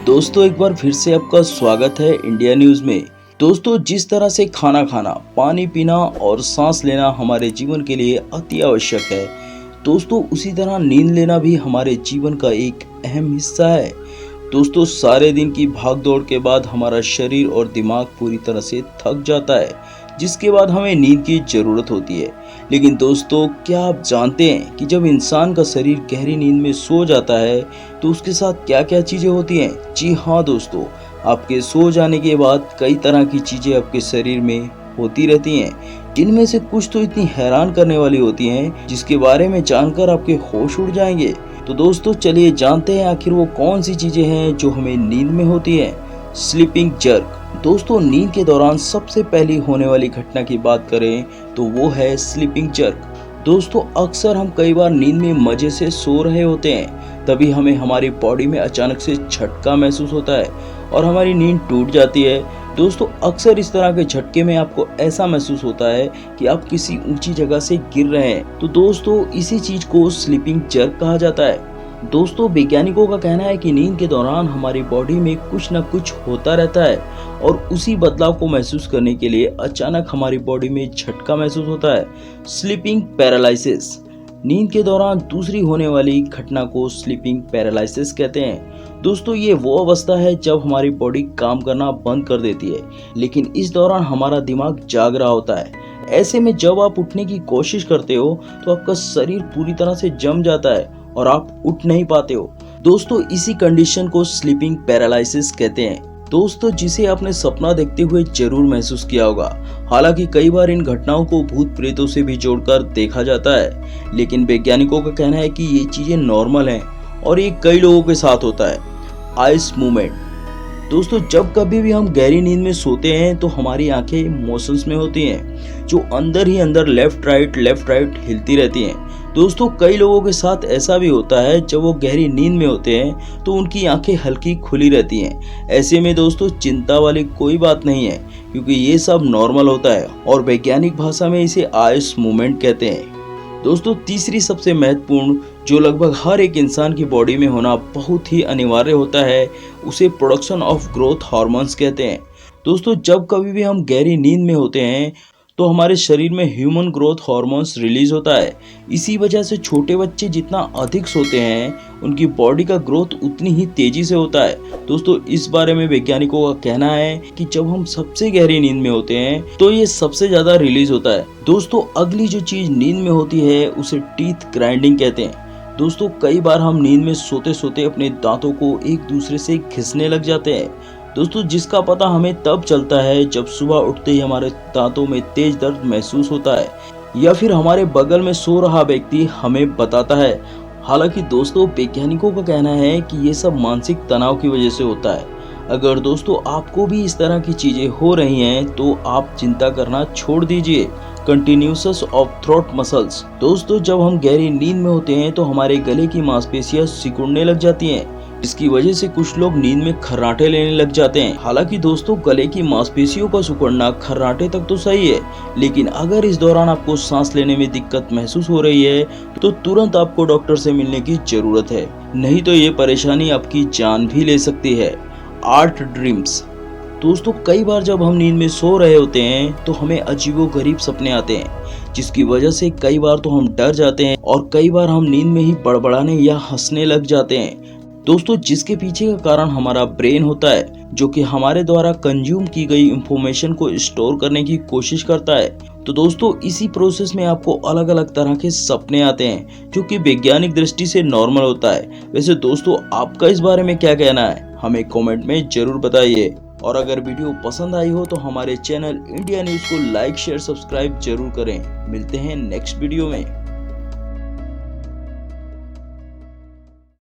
दोस्तों एक बार फिर से आपका स्वागत है इंडिया न्यूज़ में। दोस्तों जिस तरह से खाना खाना, पानी पीना और सांस लेना हमारे जीवन के लिए अति आवश्यक है, दोस्तों उसी तरह नींद लेना भी हमारे जीवन का एक अहम हिस्सा है। दोस्तों सारे दिन की भागदौड़ के बाद हमारा शरीर और दिमाग पूरी तरह से थक जाता है, जिसके बाद हमें नींद की ज़रूरत होती है। लेकिन दोस्तों क्या आप जानते हैं कि जब इंसान का शरीर गहरी नींद में सो जाता है तो उसके साथ क्या क्या चीज़ें होती हैं? जी हाँ दोस्तों, आपके सो जाने के बाद कई तरह की चीज़ें आपके शरीर में होती रहती हैं, जिनमें से कुछ तो इतनी हैरान करने वाली होती हैं जिसके बारे में जानकर आपके होश उड़ जाएंगे। तो दोस्तों चलिए जानते हैं आखिर वो कौन सी चीज़ें हैं जो हमें नींद में होती हैं। Sleeping jerk. दोस्तों नींद के दौरान सबसे पहली होने वाली घटना की बात करें तो वो है स्लीपिंग जर्क। दोस्तों अक्सर हम कई बार नींद में मजे से सो रहे होते हैं, तभी हमें हमारी बॉडी में अचानक से झटका महसूस होता है और हमारी नींद टूट जाती है। दोस्तों अक्सर इस तरह के झटके में आपको ऐसा महसूस होता है कि आप किसी ऊंची जगह से गिर रहे हैं। तो दोस्तों इसी चीज को स्लीपिंग जर्क कहा जाता है। दोस्तों वैज्ञानिकों का कहना है कि नींद के दौरान हमारी बॉडी में कुछ न कुछ होता रहता है और उसी बदलाव को महसूस करने के लिए अचानक हमारी बॉडी में झटका महसूस होता है। Sleeping paralysis. नींद के दौरान दूसरी होने वाली घटना को स्लीपिंग पैरालिसिस कहते हैं। दोस्तों ये वो अवस्था है जब हमारी बॉडी काम करना बंद कर देती है, लेकिन इस दौरान हमारा दिमाग जाग रहा होता है। ऐसे में जब आप उठने की कोशिश करते हो तो आपका शरीर पूरी तरह से जम जाता है और आप उठ नहीं पाते हो। दोस्तों इसी कंडीशन को स्लीपिंग पैरालिसिस कहते हैं। दोस्तों जिसे आपने सपना देखते हुए जरूर महसूस किया होगा। हालांकि कई बार इन घटनाओं को भूत प्रेतों से भी जोड़कर देखा जाता है, लेकिन वैज्ञानिकों का कहना है कि ये चीजें नॉर्मल हैं और ये कई लोगों के साथ होता है। Ice movement. दोस्तों जब कभी भी हम गहरी नींद में सोते हैं तो हमारी आंखें मोशंस में होती हैं, जो अंदर ही अंदर लेफ्ट राइट हिलती रहती हैं। दोस्तों कई लोगों के साथ ऐसा भी होता है जब वो गहरी नींद में होते हैं तो उनकी आंखें हल्की खुली रहती हैं। ऐसे में दोस्तों चिंता वाली कोई बात नहीं है, क्योंकि ये सब नॉर्मल होता है और वैज्ञानिक भाषा में इसे आइस मूवमेंट कहते हैं। दोस्तों तीसरी सबसे महत्वपूर्ण, जो लगभग हर एक इंसान की बॉडी में होना बहुत ही अनिवार्य होता है, उसे प्रोडक्शन ऑफ ग्रोथ हार्मोन्स कहते हैं। दोस्तों जब कभी भी हम गहरी नींद में होते हैं तो हमारे शरीर में ह्यूमन ग्रोथ हार्मोन्स रिलीज होता है। इसी वजह से छोटे बच्चे जितना अधिक सोते हैं उनकी बॉडी का ग्रोथ उतनी ही तेजी से होता है। दोस्तों इस बारे में वैज्ञानिकों का कहना है कि जब हम सबसे गहरी नींद में होते हैं तो ये सबसे ज्यादा रिलीज होता है। दोस्तों अगली जो चीज नींद में होती है उसे टीथ ग्राइंडिंग कहते हैं। दोस्तों कई बार हम नींद में सोते सोते अपने दांतों को एक दूसरे से घिसने लग जाते हैं। दोस्तों जिसका पता हमें तब चलता है जब सुबह उठते ही हमारे दांतों में तेज दर्द महसूस होता है या फिर हमारे बगल में सो रहा व्यक्ति हमें बताता है। हालांकि दोस्तों वैज्ञानिकों का कहना है कि ये सब मानसिक तनाव की वजह से होता है। अगर दोस्तों आपको भी इस तरह की चीजें हो रही हैं तो आप चिंता करना छोड़ दीजिए। Continuous of throat muscles. दोस्तों जब हम गहरी नींद में होते हैं तो हमारे गले की मांसपेशियां सिकुड़ने लग जाती हैं, इसकी वजह से कुछ लोग नींद में खर्राटे लेने लग जाते हैं। हालांकि दोस्तों गले की मांसपेशियों का सिकुड़ना खर्राटे तक तो सही है, लेकिन अगर इस दौरान आपको सांस लेने में दिक्कत महसूस हो रही है तो तुरंत आपको डॉक्टर से मिलने की जरूरत है, नहीं तो ये परेशानी आपकी जान भी ले सकती है। Art dreams. दोस्तों कई बार जब हम नींद में सो रहे होते हैं तो हमें अजीबोगरीब सपने आते हैं, जिसकी वजह से कई बार तो हम डर जाते हैं और कई बार हम नींद में ही बड़बड़ाने या हंसने लग जाते हैं। दोस्तों जिसके पीछे का कारण हमारा ब्रेन होता है, जो कि हमारे द्वारा कंज्यूम की गई इंफॉर्मेशन को स्टोर करने की कोशिश करता है। तो दोस्तों इसी प्रोसेस में आपको अलग अलग तरह के सपने आते हैं, जो कि वैज्ञानिक दृष्टि से नॉर्मल होता है। वैसे दोस्तों आपका इस बारे में क्या कहना है, हमें कमेंट में जरूर बताइए। और अगर वीडियो पसंद आई हो तो हमारे चैनल इंडिया न्यूज को लाइक शेयर सब्सक्राइब जरूर करें। मिलते हैं नेक्स्ट वीडियो में।